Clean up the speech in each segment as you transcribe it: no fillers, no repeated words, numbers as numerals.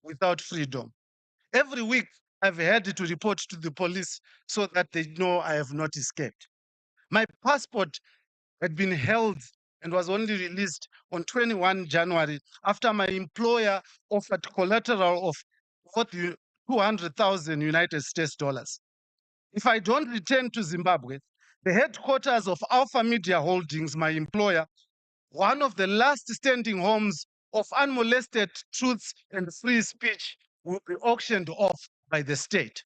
without freedom. Every week, I've had to report to the police so that they know I have not escaped. My passport had been held and was only released on 21 January after my employer offered collateral of worth 200,000 United States dollars. If I don't return to Zimbabwe, the headquarters of Alpha Media Holdings, my employer, one of the last standing homes of unmolested truths and free speech, will be auctioned off by the state.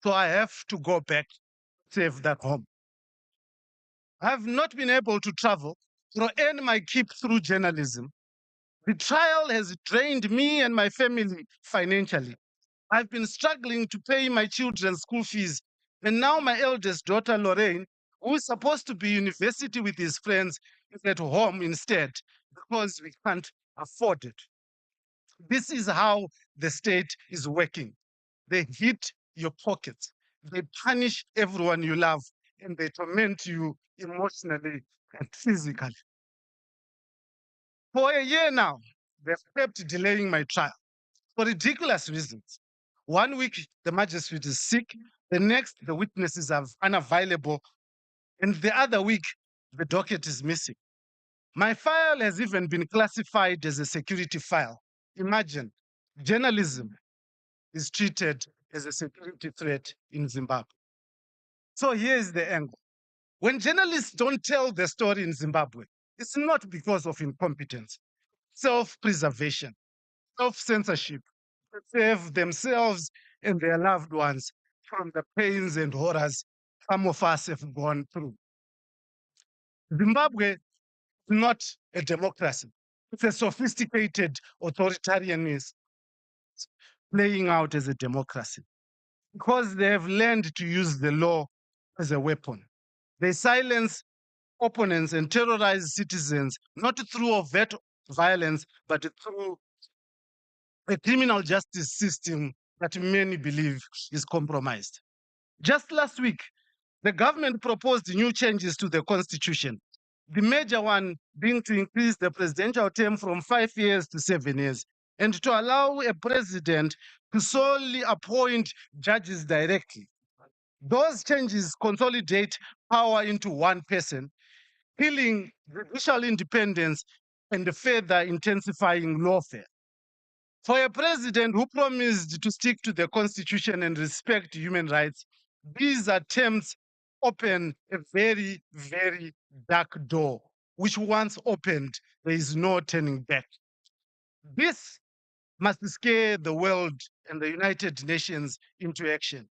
So I have to go back to save that home. I have not been able to travel or earn my keep through journalism. The trial has drained me and my family financially. I've been struggling to pay my children's school fees. And now my eldest daughter, Lorraine, who is supposed to be university with his friends, is at home instead because we can't afford it. This is how the state is working. They hit your pockets. They punish everyone you love, and they torment you emotionally and physically. For a year now, they've kept delaying my trial for ridiculous reasons. One week, the magistrate is sick. The next, the witnesses are unavailable. And the other week, the docket is missing. My file has even been classified as a security file. Imagine, journalism is treated as a security threat in Zimbabwe. So here's the angle. When journalists don't tell the story in Zimbabwe, it's not because of incompetence, self-preservation, self-censorship to save themselves and their loved ones from the pains and horrors some of us have gone through. Zimbabwe is not a democracy. It's a sophisticated authoritarianism playing out as a democracy because they have learned to use the law as a weapon. They silence opponents and terrorize citizens, not through overt violence, but through a criminal justice system that many believe is compromised. Just last week, the government proposed new changes to the constitution. The major one being to increase the presidential term from 5 years to 7 years and to allow a president to solely appoint judges directly. Those changes consolidate power into one person, killing judicial independence and further intensifying lawfare. For a president who promised to stick to the constitution and respect human rights, these attempts open a very, very dark door, which once opened, there is no turning back. This must scare the world and the United Nations into action.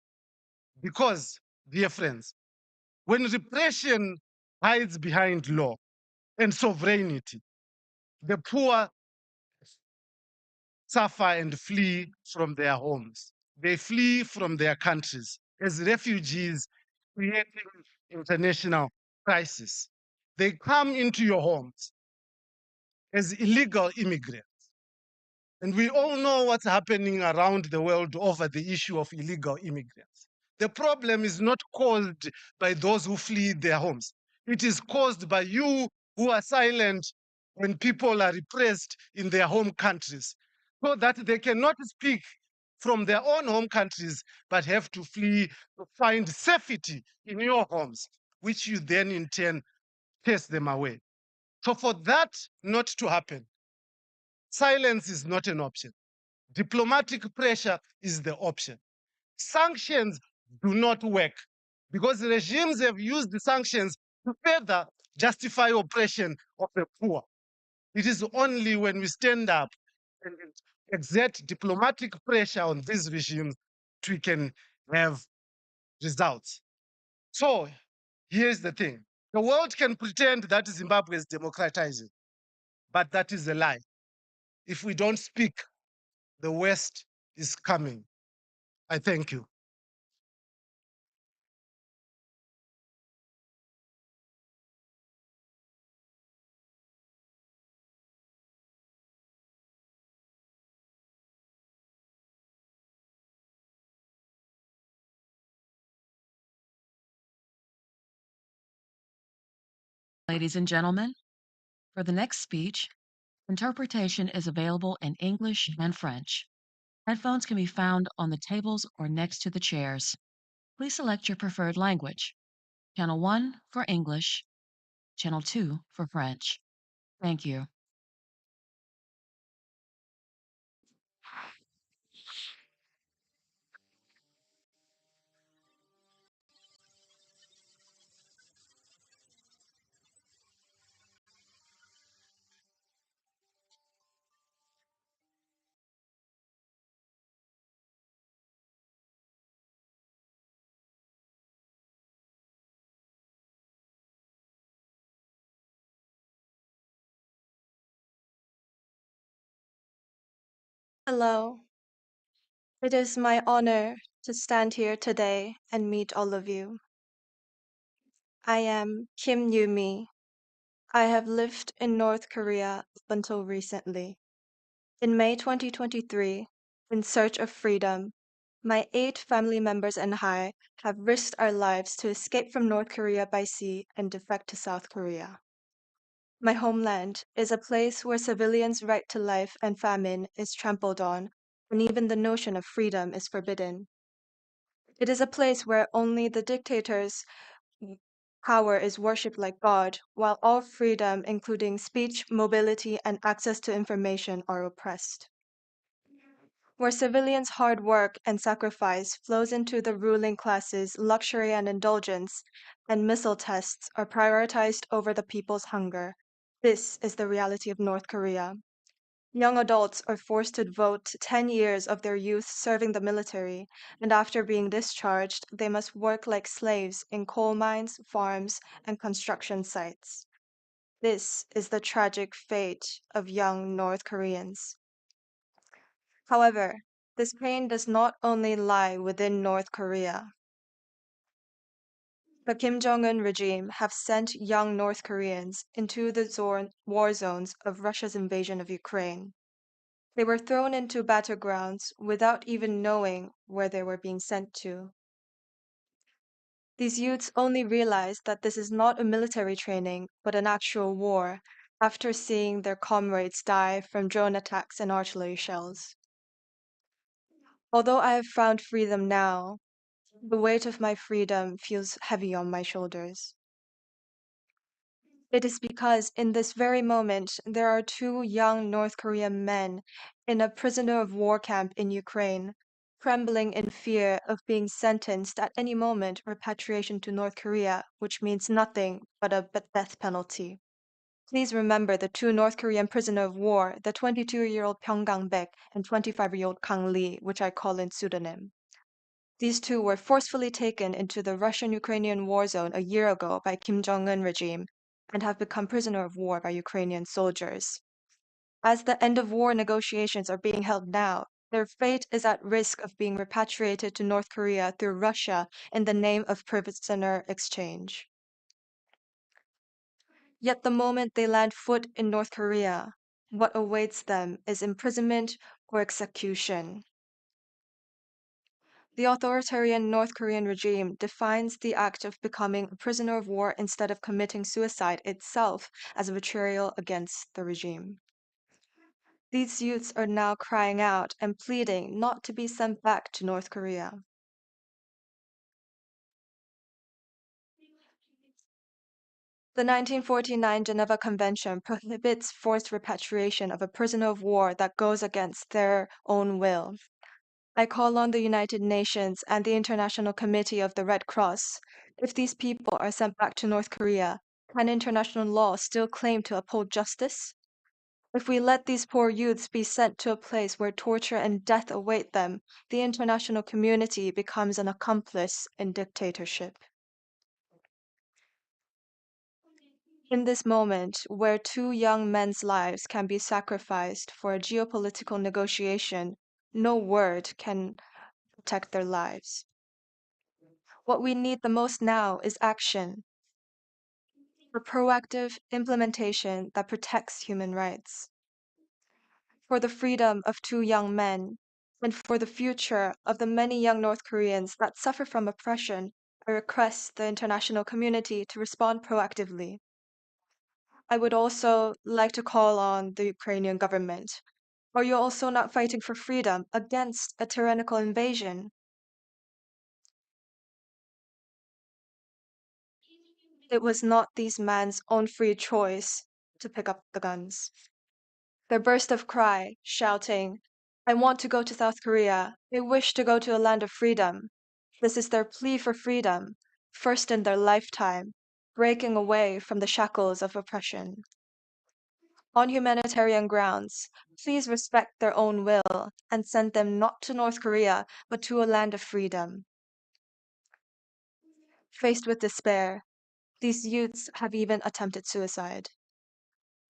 Because, dear friends, when repression hides behind law and sovereignty, the poor suffer and flee from their homes. They flee from their countries as refugees, creating international crisis. They come into your homes as illegal immigrants. And we all know what's happening around the world over the issue of illegal immigrants. The problem is not caused by those who flee their homes. It is caused by you who are silent when people are repressed in their home countries, so that they cannot speak from their own home countries, but have to flee to find safety in your homes, which you then in turn chase them away. So for that not to happen, silence is not an option. Diplomatic pressure is the option. Sanctions do not work because regimes have used the sanctions to further justify oppression of the poor. It is only when we stand up and exert diplomatic pressure on these regimes that we can have results. So here's the thing. The world can pretend that Zimbabwe is democratizing, but that is a lie. If we don't speak, the West is coming. I thank you. Ladies and gentlemen, for the next speech, interpretation is available in English and French. Headphones can be found on the tables or next to the chairs. Please select your preferred language. Channel 1 for English, Channel 2 for French. Thank you. Hello. It is my honor to stand here today and meet all of you. I am Kim Yumi. I have lived in North Korea up until recently. In May 2023, in search of freedom, my 8 family members and I have risked our lives to escape from North Korea by sea and defect to South Korea. My homeland is a place where civilians' right to life and famine is trampled on, and even the notion of freedom is forbidden. It is a place where only the dictator's power is worshipped like God, while all freedom, including speech, mobility, and access to information, are oppressed. Where civilians' hard work and sacrifice flows into the ruling class's luxury and indulgence, and missile tests are prioritized over the people's hunger. This is the reality of North Korea. Young adults are forced to devote 10 years of their youth serving the military, and after being discharged, they must work like slaves in coal mines, farms, and construction sites. This is the tragic fate of young North Koreans. However, this pain does not only lie within North Korea. The Kim Jong-un regime have sent young North Koreans into the war zones of Russia's invasion of Ukraine. They were thrown into battlegrounds without even knowing where they were being sent to. These youths only realized that this is not a military training, but an actual war, after seeing their comrades die from drone attacks and artillery shells. Although I have found freedom now, the weight of my freedom feels heavy on my shoulders. It is because in this very moment, there are 2 young North Korean men in a prisoner of war camp in Ukraine, trembling in fear of being sentenced at any moment repatriation to North Korea, which means nothing but a death penalty. Please remember the 2 North Korean prisoner of war, the 22-year-old Pyong Gang-baek and 25-year-old Kang Lee, which I call in pseudonym. These 2 were forcefully taken into the Russian-Ukrainian war zone a year ago by Kim Jong-un regime and have become prisoner of war by Ukrainian soldiers. As the end of war negotiations are being held now, their fate is at risk of being repatriated to North Korea through Russia in the name of prisoner exchange. Yet the moment they land foot in North Korea, what awaits them is imprisonment or execution. The authoritarian North Korean regime defines the act of becoming a prisoner of war instead of committing suicide itself as a betrayal against the regime. These youths are now crying out and pleading not to be sent back to North Korea. The 1949 Geneva Convention prohibits forced repatriation of a prisoner of war that goes against their own will. I call on the United Nations and the International Committee of the Red Cross. If these people are sent back to North Korea, can international law still claim to uphold justice? If we let these poor youths be sent to a place where torture and death await them, the international community becomes an accomplice in dictatorship. In this moment, where 2 young men's lives can be sacrificed for a geopolitical negotiation, no word can protect their lives. What we need the most now is action, for proactive implementation that protects human rights, for the freedom of 2 young men, and for the future of the many young North Koreans that suffer from oppression. I request the international community to respond proactively. I would also like to call on the Ukrainian government. Are you also not fighting for freedom against a tyrannical invasion? It was not these men's own free choice to pick up the guns. Their burst of cry, shouting, I want to go to South Korea. They wish to go to a land of freedom. This is their plea for freedom, first in their lifetime, breaking away from the shackles of oppression. On humanitarian grounds, please respect their own will and send them not to North Korea, but to a land of freedom. Faced with despair, these youths have even attempted suicide.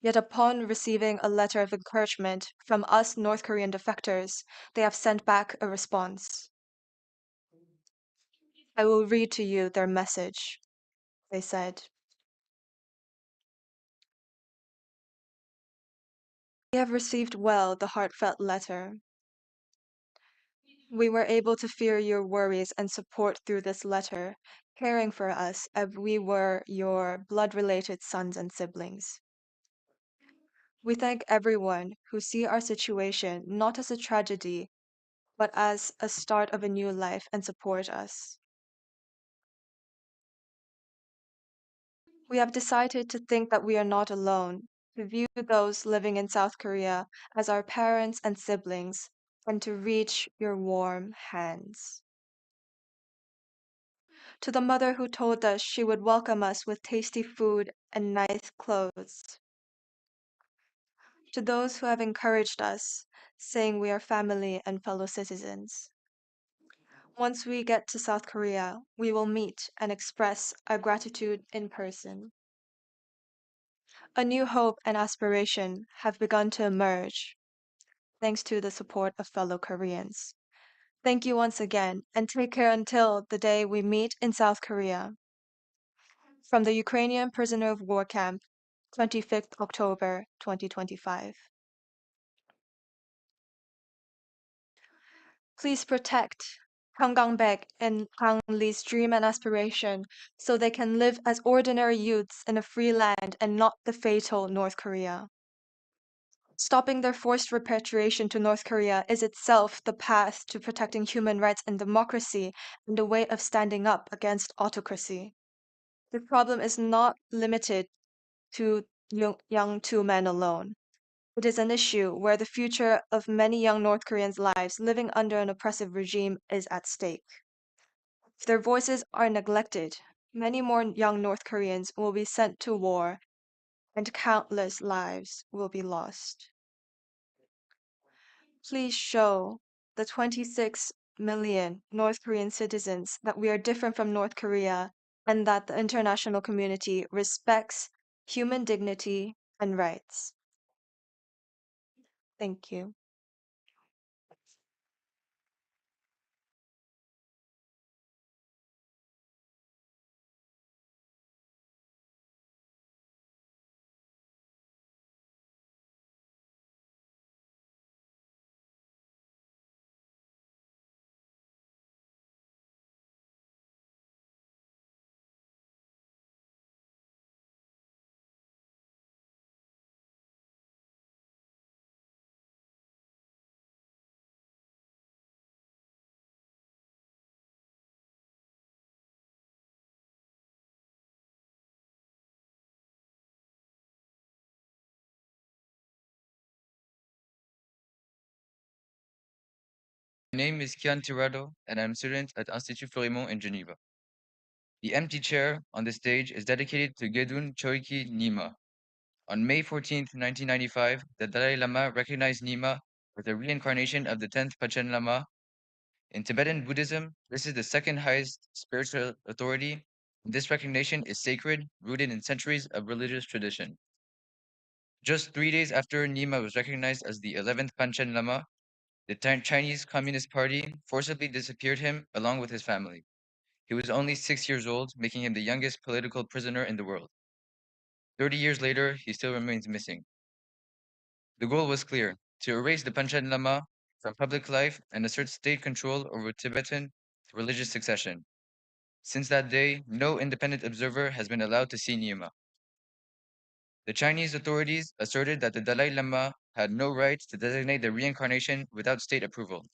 Yet upon receiving a letter of encouragement from us North Korean defectors, they have sent back a response. I will read to you their message. They said, we have received well the heartfelt letter. We were able to feel your worries and support through this letter, caring for us as we were your blood-related sons and siblings. We thank everyone who see our situation not as a tragedy, but as a start of a new life and support us. We have decided to think that we are not alone, to view those living in South Korea as our parents and siblings, and to reach your warm hands. To the mother who told us she would welcome us with tasty food and nice clothes. To those who have encouraged us, saying we are family and fellow citizens. Once we get to South Korea, we will meet and express our gratitude in person. A new hope and aspiration have begun to emerge, thanks to the support of fellow Koreans. Thank you once again, and take care until the day we meet in South Korea. From the Ukrainian prisoner of war camp, 25th October 2025. Please protect Kang Gangbek and Kang Lee's dream and aspiration so they can live as ordinary youths in a free land and not the fatal North Korea. Stopping their forced repatriation to North Korea is itself the path to protecting human rights and democracy and a way of standing up against autocracy. The problem is not limited to young two men alone. It is an issue where the future of many young North Koreans' lives living under an oppressive regime is at stake. If their voices are neglected, many more young North Koreans will be sent to war and countless lives will be lost. Please show the 26 million North Korean citizens that we are different from North Korea and that the international community respects human dignity and rights. Thank you. My name is Kian Tirado, and I'm a student at Institut Florimont in Geneva. The empty chair on the stage is dedicated to Gedun Choiki Nyima. On May 14, 1995, the Dalai Lama recognized Nyima as the reincarnation of the 10th Panchen Lama. In Tibetan Buddhism, this is the second highest spiritual authority. This recognition is sacred, rooted in centuries of religious tradition. Just 3 days after Nyima was recognized as the 11th Panchen Lama, the Chinese Communist Party forcibly disappeared him along with his family. He was only 6 years old, making him the youngest political prisoner in the world. 30 years later, he still remains missing. The goal was clear: to erase the Panchen Lama from public life and assert state control over Tibetan religious succession. Since that day, no independent observer has been allowed to see Nyima. The Chinese authorities asserted that the Dalai Lama had no right to designate their reincarnation without state approval.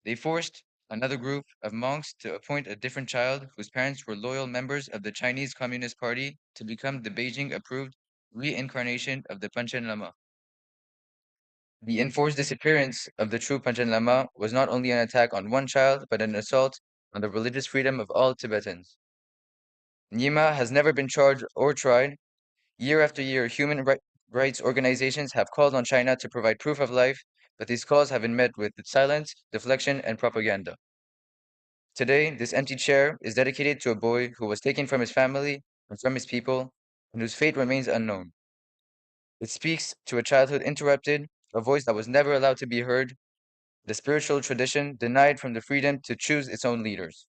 They forced another group of monks to appoint a different child whose parents were loyal members of the Chinese Communist Party to become the Beijing-approved reincarnation of the Panchen Lama. The enforced disappearance of the true Panchen Lama was not only an attack on one child, but an assault on the religious freedom of all Tibetans. Nyima has never been charged or tried. Year after year, rights organizations have called on China to provide proof of life, but these calls have been met with silence, deflection, and propaganda. Today, this empty chair is dedicated to a boy who was taken from his family and from his people, and whose fate remains unknown. It speaks to a childhood interrupted, a voice that was never allowed to be heard, the spiritual tradition denied from the freedom to choose its own leaders.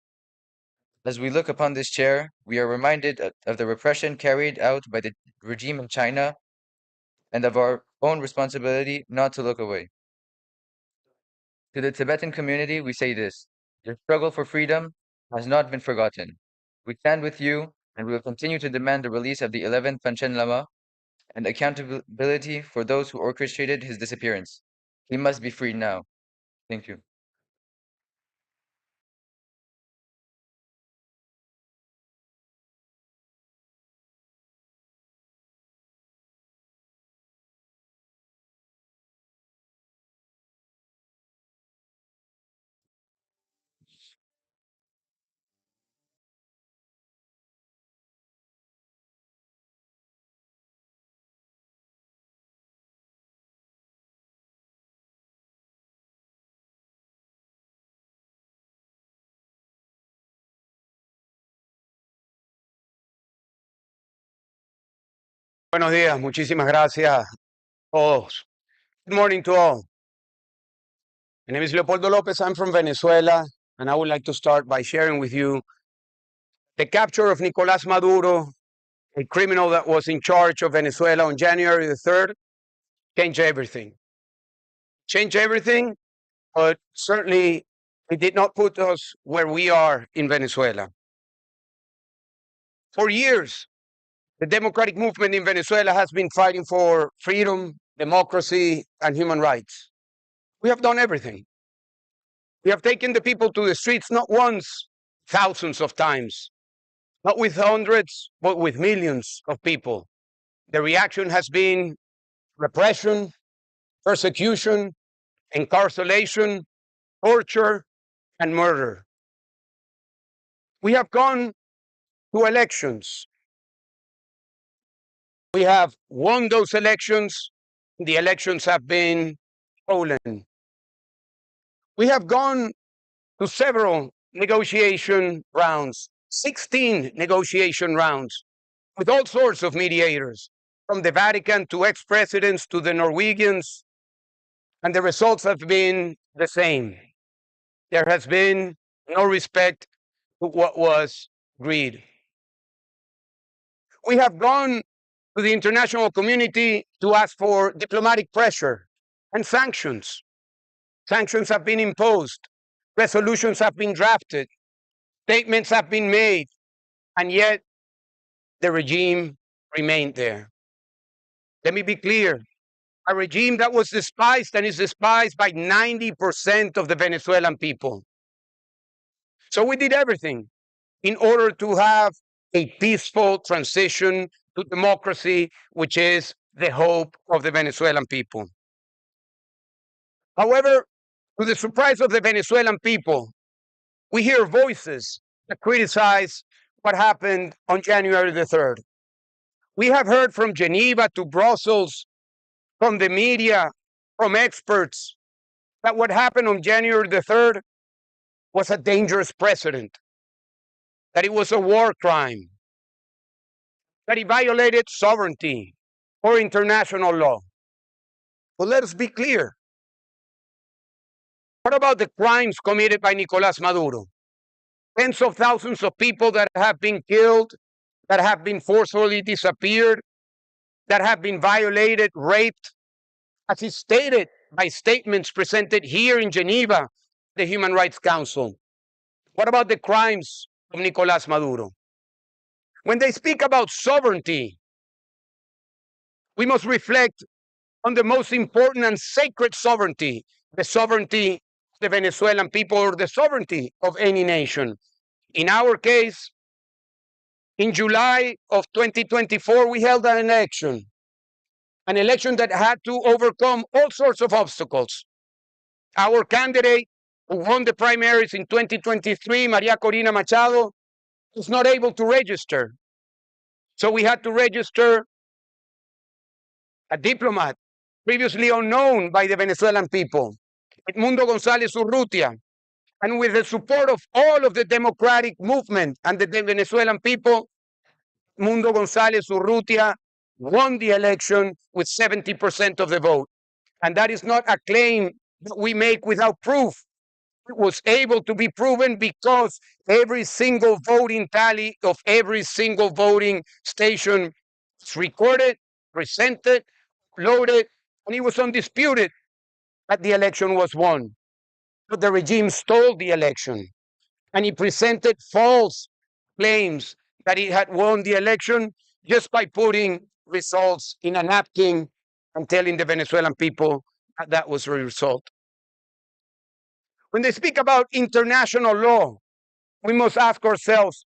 As we look upon this chair, we are reminded of the repression carried out by the regime in China and of our own responsibility not to look away. To the Tibetan community, we say this: your struggle for freedom has not been forgotten. We stand with you, and we will continue to demand the release of the 11th Panchen Lama and accountability for those who orchestrated his disappearance. He must be freed now. Thank you. Buenos días, muchísimas gracias a todos. Good morning to all. My name is Leopoldo Lopez. I'm from Venezuela, and I would like to start by sharing with you the capture of Nicolás Maduro, a criminal that was in charge of Venezuela on January the 3rd, changed everything. Changed everything, but certainly it did not put us where we are in Venezuela. For years, the democratic movement in Venezuela has been fighting for freedom, democracy, and human rights. We have done everything. We have taken the people to the streets not once, thousands of times, not with hundreds, but with millions of people. The reaction has been repression, persecution, incarceration, torture, and murder. We have gone to elections. We have won those elections. The elections have been stolen. We have gone to several negotiation rounds, 16 negotiation rounds with all sorts of mediators, from the Vatican to ex-presidents to the Norwegians, and the results have been the same. There has been no respect to what was agreed. We have gone to the international community to ask for diplomatic pressure and sanctions. Sanctions have been imposed, resolutions have been drafted, statements have been made, and yet the regime remained there. Let me be clear. A regime that was despised and is despised by 90% of the Venezuelan people. So we did everything in order to have a peaceful transition to democracy, which is the hope of the Venezuelan people. However, to the surprise of the Venezuelan people, we hear voices that criticize what happened on January the 3rd. We have heard from Geneva to Brussels, from the media, from experts, that what happened on January the 3rd was a dangerous precedent, that it was a war crime, that it violated sovereignty or international law. But let us be clear. What about the crimes committed by Nicolás Maduro? Tens of thousands of people that have been killed, that have been forcefully disappeared, that have been violated, raped, as is stated by statements presented here in Geneva, the Human Rights Council. What about the crimes of Nicolás Maduro? When they speak about sovereignty, we must reflect on the most important and sacred sovereignty, the sovereignty of the Venezuelan people or the sovereignty of any nation. In our case, in July of 2024, we held an election that had to overcome all sorts of obstacles. Our candidate who won the primaries in 2023, Maria Corina Machado, was not able to register. So we had to register a diplomat previously unknown by the Venezuelan people, Edmundo González Urrutia. And with the support of all of the democratic movement and the Venezuelan people, Edmundo González Urrutia won the election with 70% of the vote. And that is not a claim that we make without proof. It was able to be proven because every single voting tally of every single voting station was recorded, presented, uploaded, and it was undisputed that the election was won. But the regime stole the election, and it presented false claims that it had won the election just by putting results in a napkin and telling the Venezuelan people that that was the result. When they speak about international law, we must ask ourselves,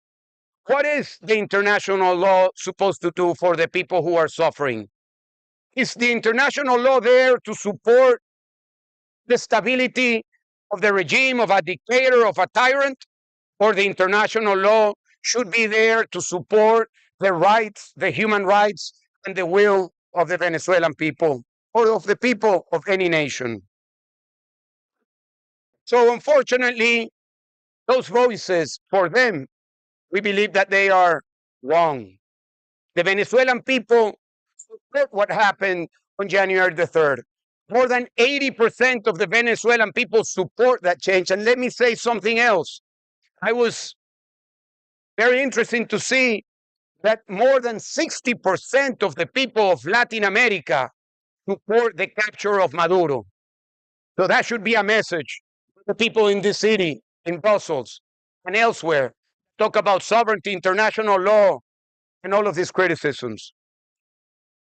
what is the international law supposed to do for the people who are suffering? Is the international law there to support the stability of the regime, of a dictator, of a tyrant? Or the international law should be there to support the rights, the human rights, and the will of the Venezuelan people, or of the people of any nation? So unfortunately, those voices, for them, we believe that they are wrong. The Venezuelan people support what happened on January the 3rd. More than 80% of the Venezuelan people support that change. And let me say something else. I was very interesting to see that more than 60% of the people of Latin America support the capture of Maduro. So that should be a message to the people in this city, in Brussels, and elsewhere. Talk about sovereignty, international law, and all of these criticisms.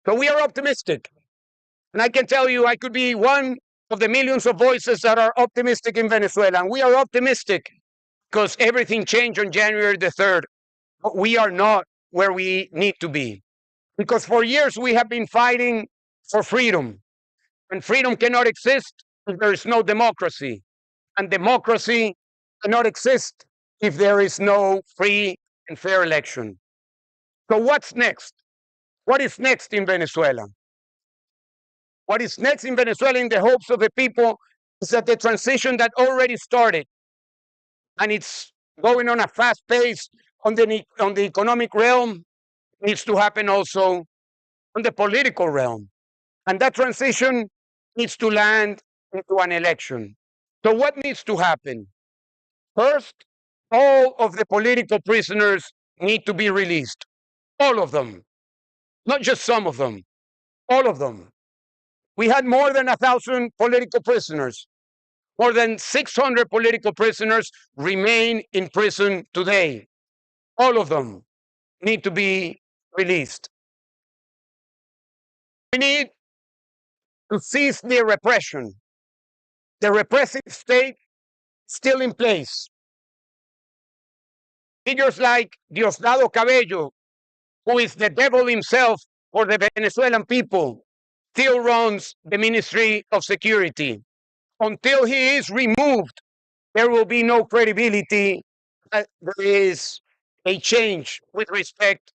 So we are optimistic. And I can tell you, I could be one of the millions of voices that are optimistic in Venezuela. And we are optimistic because everything changed on January the 3rd. But we are not where we need to be. Because for years we have been fighting for freedom. And freedom cannot exist if there is no democracy. And democracy cannot exist if there is no free and fair election. So what's next? What is next in Venezuela? What is next in Venezuela in the hopes of the people is that the transition that already started, and it's going on a fast pace on the economic realm, needs to happen also on the political realm. And that transition needs to land into an election. So what needs to happen? First, all of the political prisoners need to be released. All of them. Not just some of them. All of them. We had more than 1,000 political prisoners. More than 600 political prisoners remain in prison today. All of them need to be released. We need to cease the repression. The repressive state still in place. Figures like Diosdado Cabello, who is the devil himself for the Venezuelan people, still runs the Ministry of Security. Until he is removed, there will be no credibility that there is a change with respect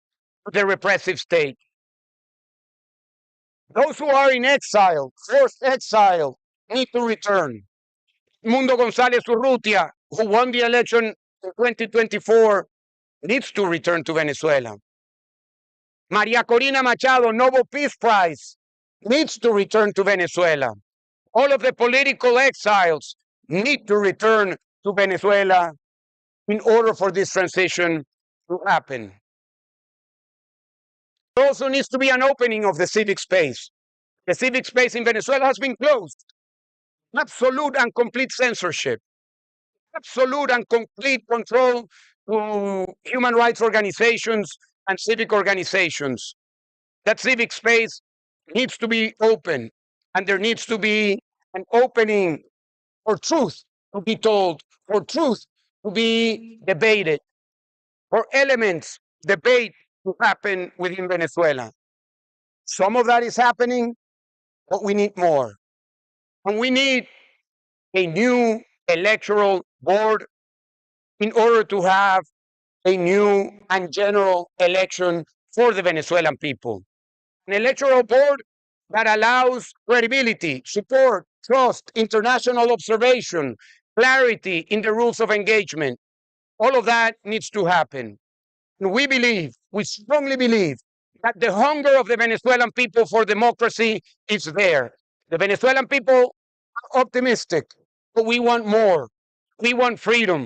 to the repressive state. Those who are in exile, forced exile, need to return. Mundo González Urrutia, who won the election in 2024, needs to return to Venezuela. Maria Corina Machado, Nobel Peace Prize, needs to return to Venezuela. All of the political exiles need to return to Venezuela in order for this transition to happen. There also needs to be an opening of the civic space. The civic space in Venezuela has been closed. Absolute and complete censorship. Absolute and complete control to human rights organizations and civic organizations. That civic space needs to be open, and there needs to be an opening for truth to be told, for truth to be debated, for elements, debate to happen within Venezuela. Some of that is happening, but we need more. And we need a new electoral board in order to have a new and general election for the Venezuelan people. An electoral board that allows credibility, support, trust, international observation, clarity in the rules of engagement. All of that needs to happen. And we strongly believe, that the hunger of the Venezuelan people for democracy is there. The Venezuelan people are optimistic, but we want more. We want freedom.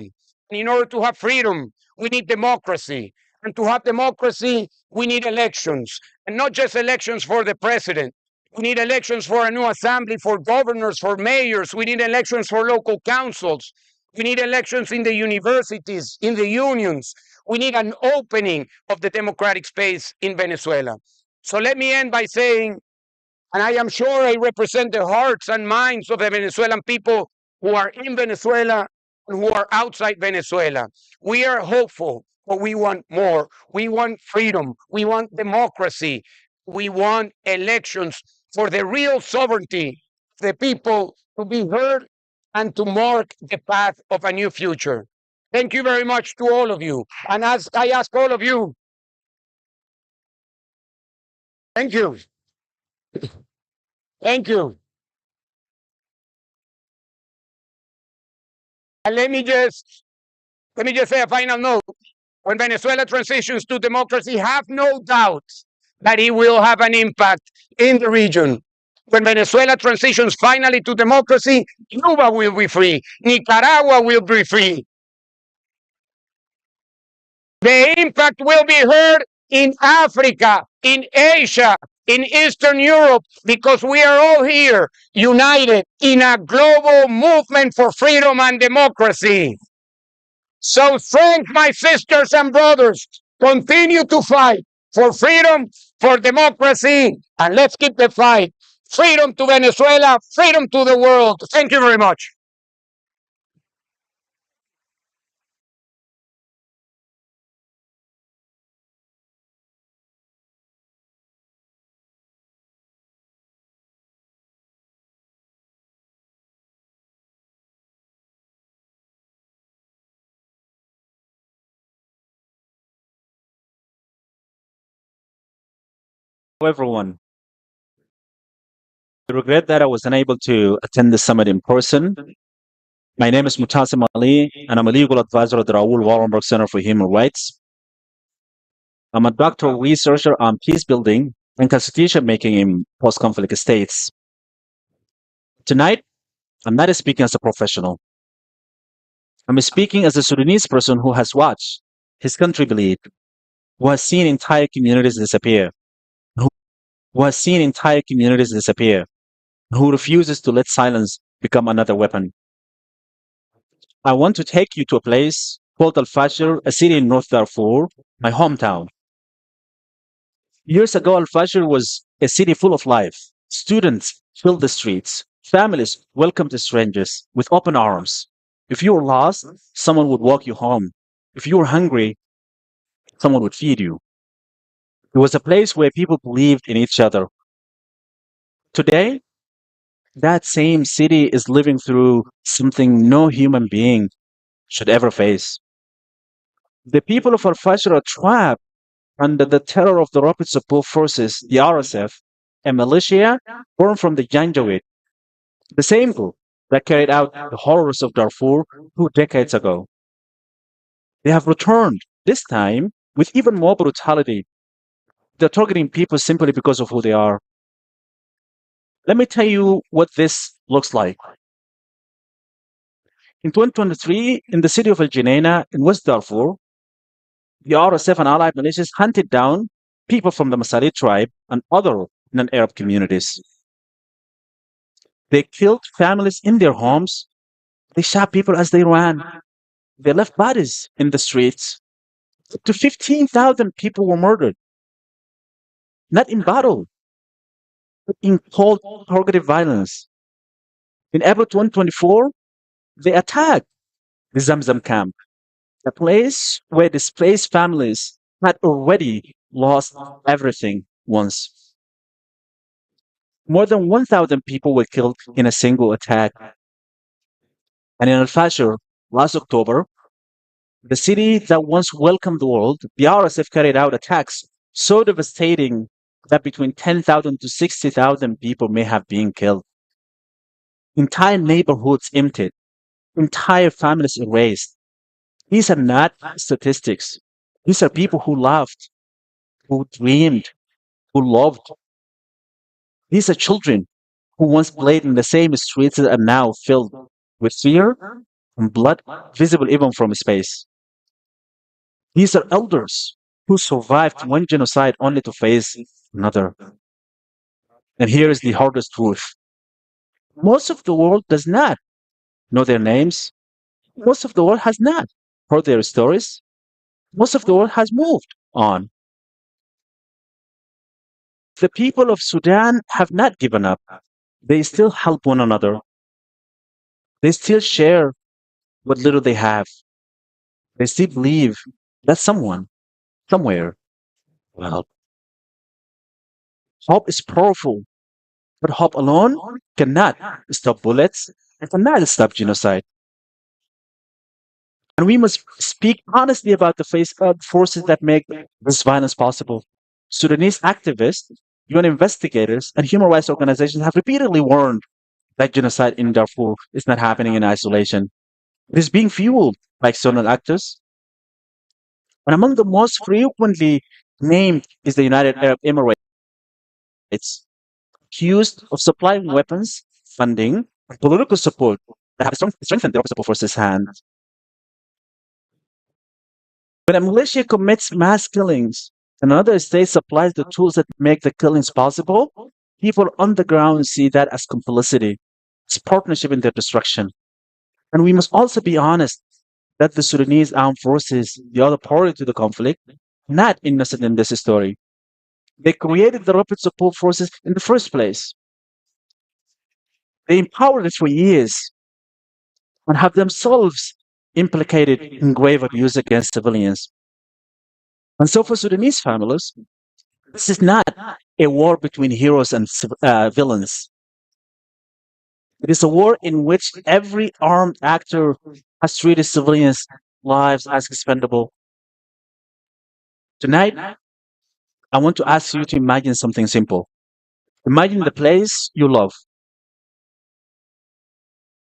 And in order to have freedom, we need democracy. And to have democracy, we need elections. And not just elections for the president. We need elections for a new assembly, for governors, for mayors. We need elections for local councils. We need elections in the universities, in the unions. We need an opening of the democratic space in Venezuela. So let me end by saying, and I am sure I represent the hearts and minds of the Venezuelan people who are in Venezuela and who are outside Venezuela. We are hopeful, but we want more. We want freedom. We want democracy. We want elections for the real sovereignty of the people to be heard and to mark the path of a new future. Thank you very much to all of you. And as I ask all of you, thank you. Thank you. And let me just say a final note. When Venezuela transitions to democracy, have no doubt that it will have an impact in the region. When Venezuela transitions finally to democracy, Cuba will be free, Nicaragua will be free. The impact will be heard in Africa, in Asia, in Eastern Europe, because we are all here united in a global movement for freedom and democracy. So thank my sisters and brothers. Continue to fight for freedom, for democracy, and let's keep the fight. Freedom to Venezuela, freedom to the world. Thank you very much. Hello, everyone. I regret that I was unable to attend the summit in person. My name is Mutasim Ali, and I'm a legal advisor at the Raoul Wallenberg Center for Human Rights. I'm a doctoral researcher on peace building and constitution making in post conflict states. Tonight, I'm not speaking as a professional. I'm speaking as a Sudanese person who has watched his country bleed, who has seen entire communities disappear, who has seen entire communities disappear, who refuses to let silence become another weapon. I want to take you to a place called Al Fashir, a city in North Darfur, my hometown. Years ago, Al Fashir was a city full of life. Students filled the streets. Families welcomed strangers with open arms. If you were lost, someone would walk you home. If you were hungry, someone would feed you. It was a place where people believed in each other. Today, that same city is living through something no human being should ever face. The people of Al Fashir are trapped under the terror of the Rapid Support Forces, the RSF, a militia born from the Janjaweed, the same group that carried out the horrors of Darfur 2 decades ago. They have returned, this time with even more brutality. They're targeting people simply because of who they are. Let me tell you what this looks like. In 2023, in the city of El Geneina in West Darfur, the RSF and allied militias hunted down people from the Masali tribe and other non-Arab communities. They killed families in their homes. They shot people as they ran. They left bodies in the streets. Up to 15,000 people were murdered. Not in battle, in cold, targeted violence. In April 2024, they attacked the Zamzam camp, a place where displaced families had already lost everything once. More than 1,000 people were killed in a single attack. And in Al Fashir, last October, the city that once welcomed the world, the RSF carried out attacks so devastating that between 10,000 to 60,000 people may have been killed. Entire neighborhoods emptied, entire families erased. These are not statistics. These are people who loved, who dreamed, who loved. These are children who once played in the same streets and are now filled with fear and blood, visible even from space. These are elders who survived one genocide only to face another. And here is the hardest truth. Most of the world does not know their names. Most of the world has not heard their stories. Most of the world has moved on. The people of Sudan have not given up. They still help one another. They still share what little they have. They still believe that someone, somewhere, will help. Hope is powerful, but hope alone cannot stop bullets and cannot stop genocide. And we must speak honestly about the face of forces that make this violence possible. Sudanese activists, UN investigators, and human rights organizations have repeatedly warned that genocide in Darfur is not happening in isolation. It is being fueled by external actors. And among the most frequently named is the United Arab Emirates, accused of supplying weapons, funding, and political support that have strengthened the opposition forces' hands. When a militia commits mass killings and another state supplies the tools that make the killings possible, people on the ground see that as complicity, as partnership in their destruction. And we must also be honest that the Sudanese armed forces, the other party to the conflict, not innocent in this story. They created the rapid support forces in the first place. They empowered it for years and have themselves implicated in grave abuse against civilians. And so for Sudanese families, this is not a war between heroes and villains. It is a war in which every armed actor has treated civilians' lives as expendable. Tonight, I want to ask you to imagine something simple. Imagine the place you love,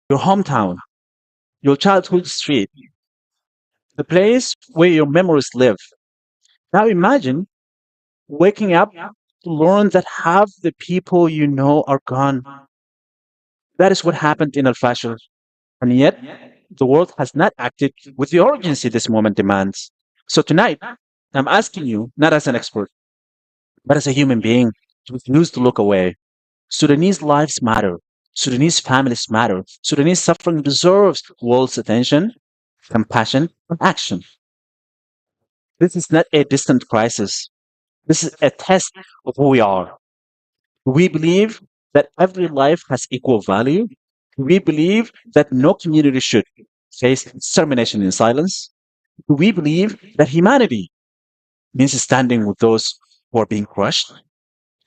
your hometown, your childhood street, the place where your memories live. Now imagine waking up to learn that half the people you know are gone. That is what happened in Al Fashir. And yet, the world has not acted with the urgency this moment demands. So tonight, I'm asking you, not as an expert, but as a human being, to refuse to look away. Sudanese lives matter. Sudanese families matter. Sudanese suffering deserves world's attention, compassion, and action. This is not a distant crisis. This is a test of who we are. We believe that every life has equal value. We believe that no community should face extermination in silence. We believe that humanity means standing with those who are being crushed.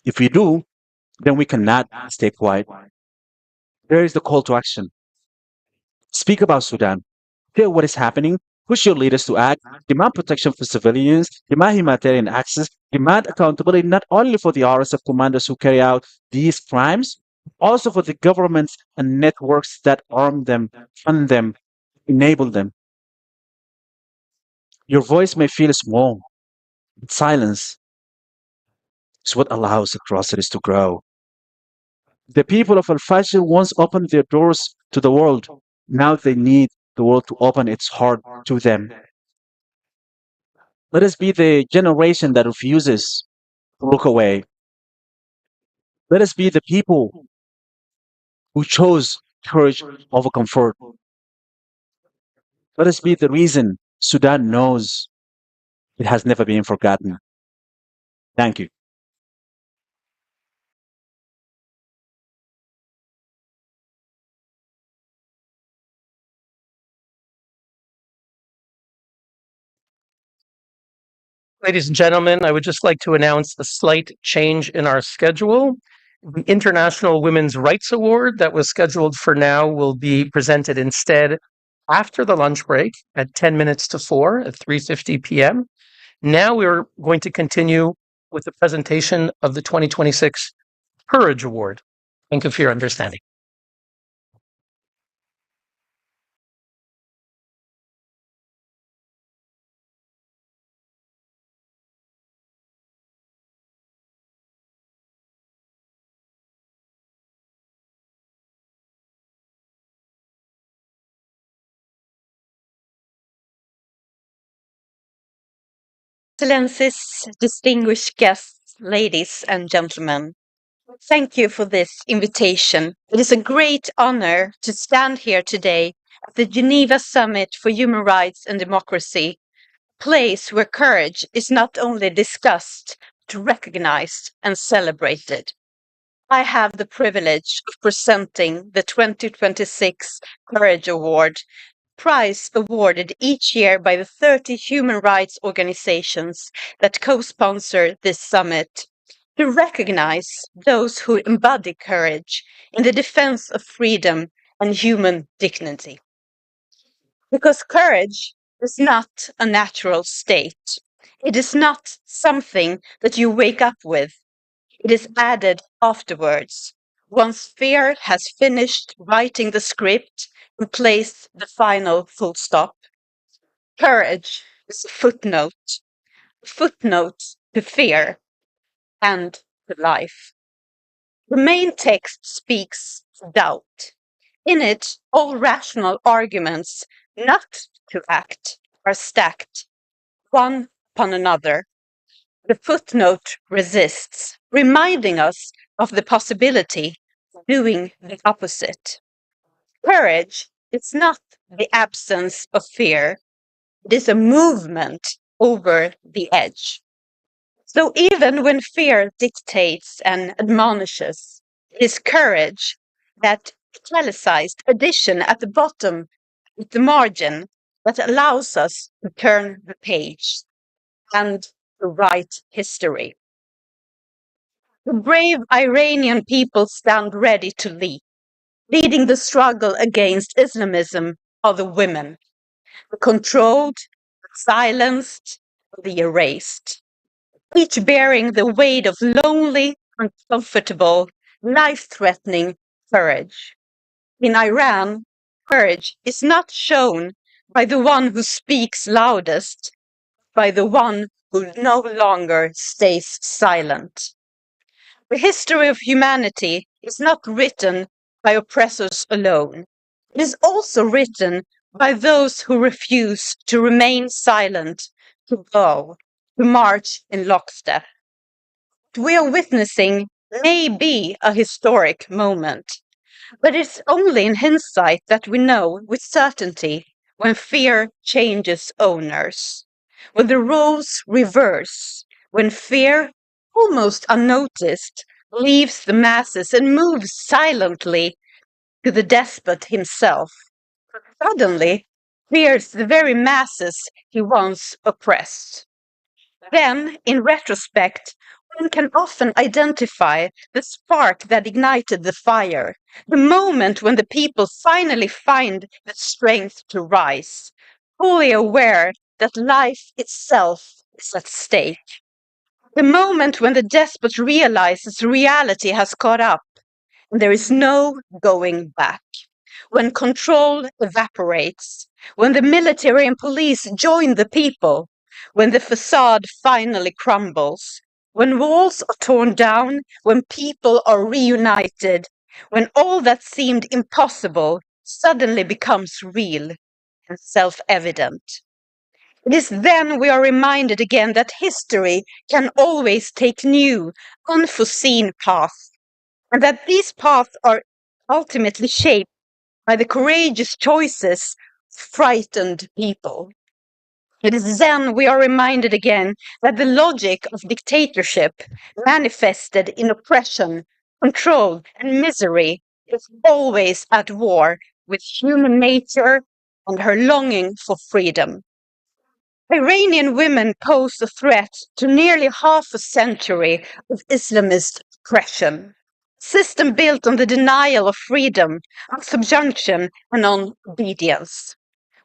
If we do, then we cannot stay quiet. There is the call to action. Speak about Sudan. Hear what is happening. Push your leaders to act. Demand protection for civilians. Demand humanitarian access. Demand accountability not only for the RSF commanders who carry out these crimes, also for the governments and networks that arm them, fund them, enable them. Your voice may feel small, but silence is what allows atrocities to grow. The people of Al Fashir once opened their doors to the world. Now they need the world to open its heart to them. Let us be the generation that refuses to look away. Let us be the people who chose courage over comfort. Let us be the reason Sudan knows it has never been forgotten. Thank you. Ladies and gentlemen, I would just like to announce a slight change in our schedule. The International Women's Rights Award that was scheduled for now will be presented instead after the lunch break at 10 minutes to 4 at 3:50 p.m. Now we're going to continue with the presentation of the 2026 Courage Award. Thank you for your understanding. Excellencies, distinguished guests, ladies and gentlemen, thank you for this invitation. It is a great honor to stand here today at the Geneva Summit for Human Rights and Democracy, a place where courage is not only discussed, but recognized and celebrated. I have the privilege of presenting the 2026 Courage Award, prize awarded each year by the 30 human rights organizations that co-sponsor this summit, to recognize those who embody courage in the defense of freedom and human dignity. Because courage is not a natural state. It is not something that you wake up with. It is added afterwards, once fear has finished writing the script and placed the final full stop. Courage is a footnote to fear and to life. The main text speaks to doubt. In it, all rational arguments not to act are stacked, one upon another. The footnote resists, reminding us of the possibility of doing the opposite. Courage is not the absence of fear, it is a movement over the edge. So even when fear dictates and admonishes, it is courage, that italicized addition at the bottom, at the margin, that allows us to turn the page and to write history. The brave Iranian people stand ready to lead. Leading the struggle against Islamism are the women, the controlled, the silenced, the erased, each bearing the weight of lonely, uncomfortable, life-threatening courage. In Iran, courage is not shown by the one who speaks loudest, by the one who no longer stays silent. The history of humanity is not written by oppressors alone. It is also written by those who refuse to remain silent, to go, to march in lockstep. What we are witnessing may be a historic moment, but it's only in hindsight that we know with certainty when fear changes owners, when the roles reverse, when fear, almost unnoticed, leaves the masses and moves silently to the despot himself. Suddenly, fears the very masses he once oppressed. Then, in retrospect, one can often identify the spark that ignited the fire, the moment when the people finally find the strength to rise, fully aware that life itself is at stake. The moment when the despot realizes reality has caught up and there is no going back. When control evaporates, when the military and police join the people, when the facade finally crumbles, when walls are torn down, when people are reunited, when all that seemed impossible suddenly becomes real and self-evident. It is then we are reminded again that history can always take new, unforeseen paths, and that these paths are ultimately shaped by the courageous choices of frightened people. It is then we are reminded again that the logic of dictatorship, manifested in oppression, control, and misery, is always at war with human nature and her longing for freedom. Iranian women pose a threat to nearly half a century of Islamist oppression. A system built on the denial of freedom, on subjunction, and on obedience,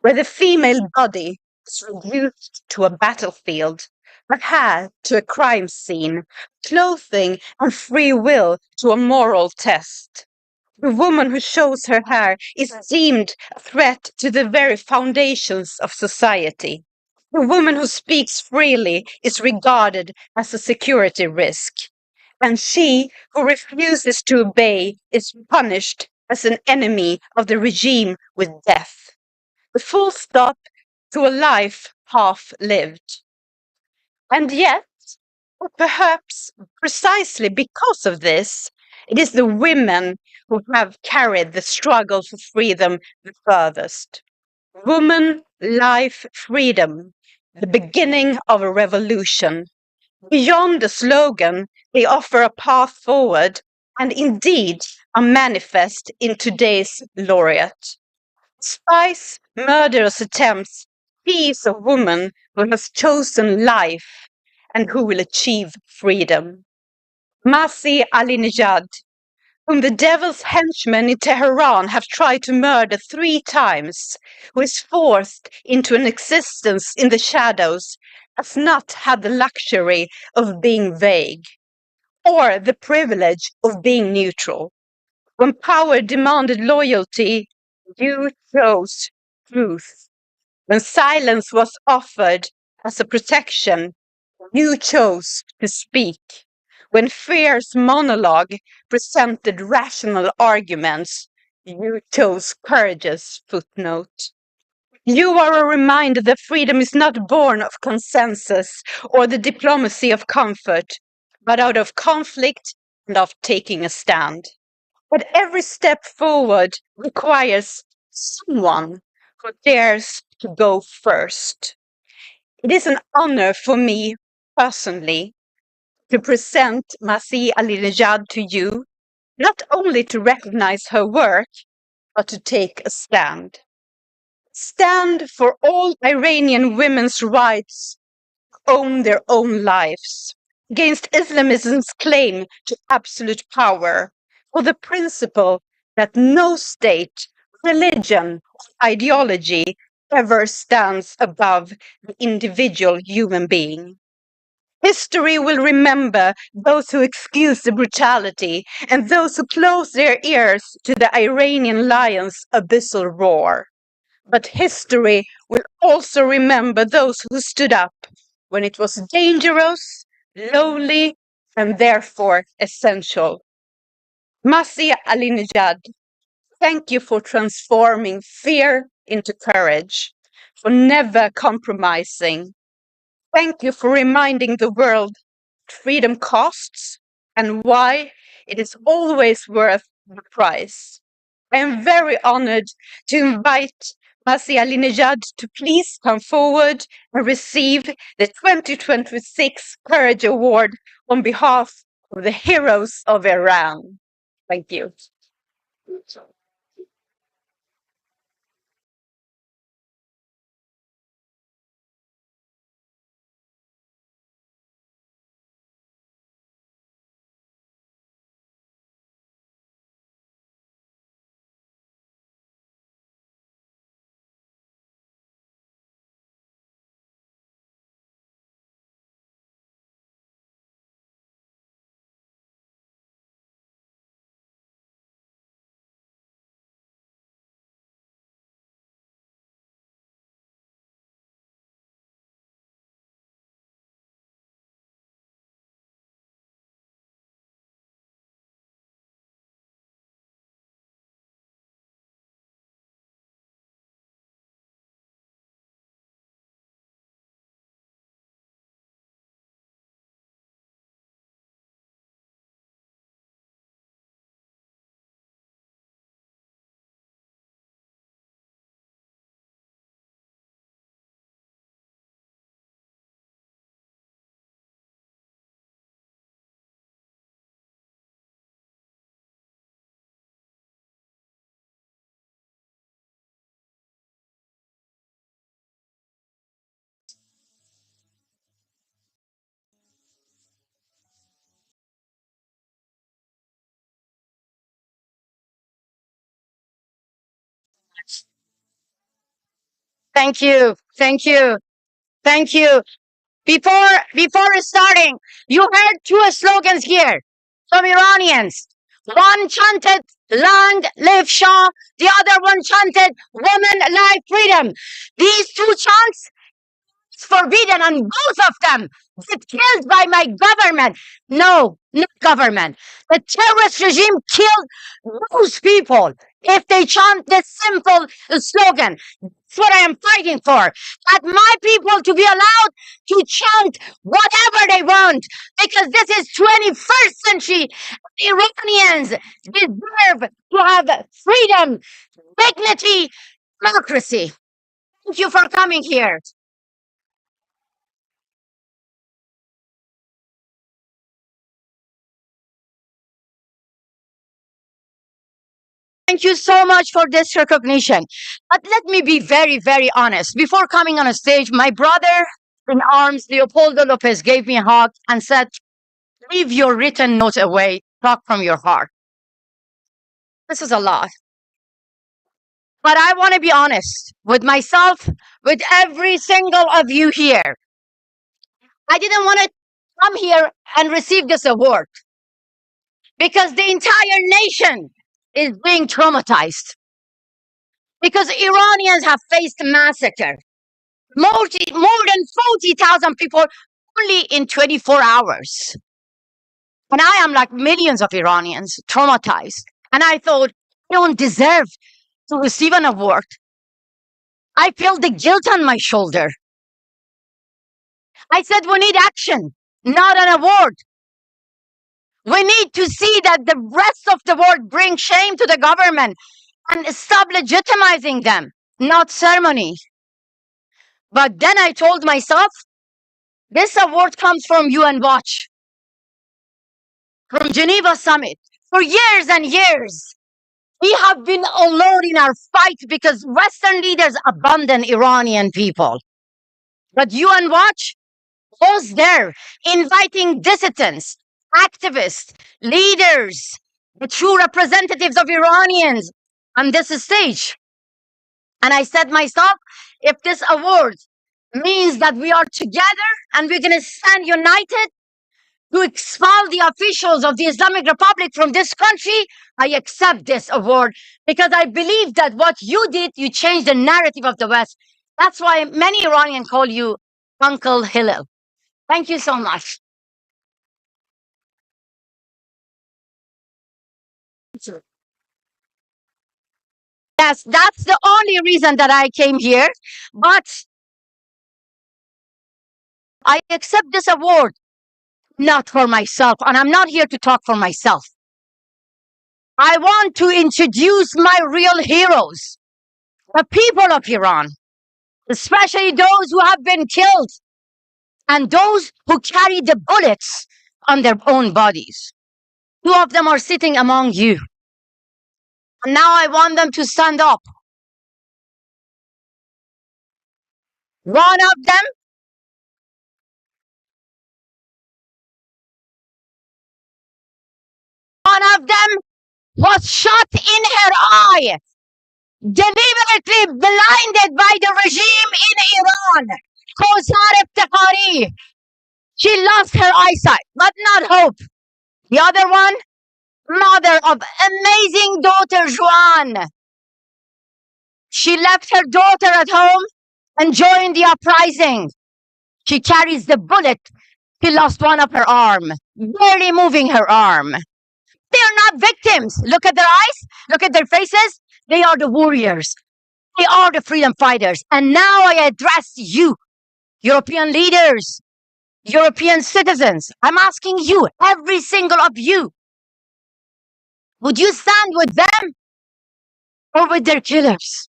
where the female body is reduced to a battlefield, her hair to a crime scene, clothing and free will to a moral test. The woman who shows her hair is deemed a threat to the very foundations of society. The woman who speaks freely is regarded as a security risk, and she who refuses to obey is punished as an enemy of the regime with death. The full stop to a life half lived. And yet, or perhaps precisely because of this, it is the women who have carried the struggle for freedom the furthest. Woman, life, freedom, the beginning of a revolution. Beyond the slogan, they offer a path forward and indeed a manifest in today's laureate. Spies, murderous attempts, he is a woman who has chosen life and who will achieve freedom. Masih Alinejad, whom the devil's henchmen in Tehran have tried to murder 3 times, who is forced into an existence in the shadows, has not had the luxury of being vague or the privilege of being neutral. When power demanded loyalty, you chose truth. When silence was offered as a protection, you chose to speak. When fear's monologue presented rational arguments, you chose courage's footnote. You are a reminder that freedom is not born of consensus or the diplomacy of comfort, but out of conflict and of taking a stand. But every step forward requires someone who dares to go first. It is an honor for me personally to present Masih Alinejad to you, not only to recognize her work, but to take a stand. Stand for all Iranian women's rights to own their own lives, against Islamism's claim to absolute power, for the principle that no state, religion, or ideology ever stands above the individual human being. History will remember those who excuse the brutality and those who close their ears to the Iranian lion's abyssal roar. But history will also remember those who stood up when it was dangerous, lonely, and therefore essential. Masih Alinejad, thank you for transforming fear into courage, for never compromising. Thank you for reminding the world what freedom costs and why it is always worth the price. I am very honored to invite Masih Alinejad to please come forward and receive the 2026 Courage Award on behalf of the heroes of Iran. Thank you. Thank you. Thank you. Thank you. Before starting, you heard two slogans here from Iranians. One chanted "Long live Shah," the other one chanted "Women life freedom." These two chants forbidden, and both of them get killed by my government. No, not government. The terrorist regime killed those people if they chant this simple slogan. That's what I am fighting for. That my people to be allowed to chant whatever they want, because this is 21st century. Iranians deserve to have freedom, dignity, democracy. Thank you for coming here. Thank you so much for this recognition. But let me be very, very honest. Before coming on a stage, my brother in arms, Leopoldo Lopez, gave me a hug and said, "Leave your written note away, talk from your heart." This is a lot. But I want to be honest with myself, with every single of you here. I didn't want to come here and receive this award because the entire nation is being traumatized. Because Iranians have faced massacre. More than 40,000 people only in 24 hours. And I am like millions of Iranians, traumatized. And I thought, I don't deserve to receive an award. I feel the guilt on my shoulder. I said, we need action, not an award. We need to see that the rest of the world bring shame to the government and stop legitimizing them, not ceremony. But then I told myself, this award comes from UN Watch, from Geneva Summit. For years and years, we have been alone in our fight because Western leaders abandon Iranian people. But UN Watch was there, inviting dissidents, activists, leaders, the true representatives of Iranians on this stage. And I said myself, if this award means that we are together and we're going to stand united to expel the officials of the Islamic Republic from this country, I accept this award because I believe that what you did, you changed the narrative of the West. That's why many Iranians call you Uncle Hillel. Thank you so much. Yes, that's the only reason that I came here. But I accept this award not for myself, and I'm not here to talk for myself. I want to introduce my real heroes, the people of Iran, especially those who have been killed and those who carry the bullets on their own bodies. Two of them are sitting among you. And now I want them to stand up. One of them was shot in her eye, deliberately blinded by the regime in Iran. Kosar Iftikhari. She lost her eyesight, but not hope. The other one, mother of amazing daughter Juan. She left her daughter at home and joined the uprising. She carries the bullet. She lost one of her arm, barely moving her arm. They are not victims. Look at their eyes. Look at their faces. They are the warriors. They are the freedom fighters. And now I address you, European leaders, European citizens. I'm asking you, every single of you, would you stand with them or with their killers?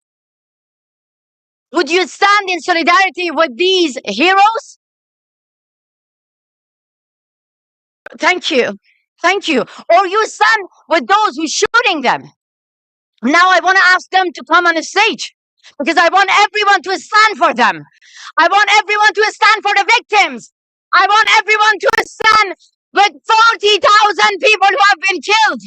Would you stand in solidarity with these heroes? Thank you. Thank you. Or you stand with those who are shooting them. Now I want to ask them to come on the stage because I want everyone to stand for them. I want everyone to stand for the victims. I want everyone to stand with 40,000 people who have been killed.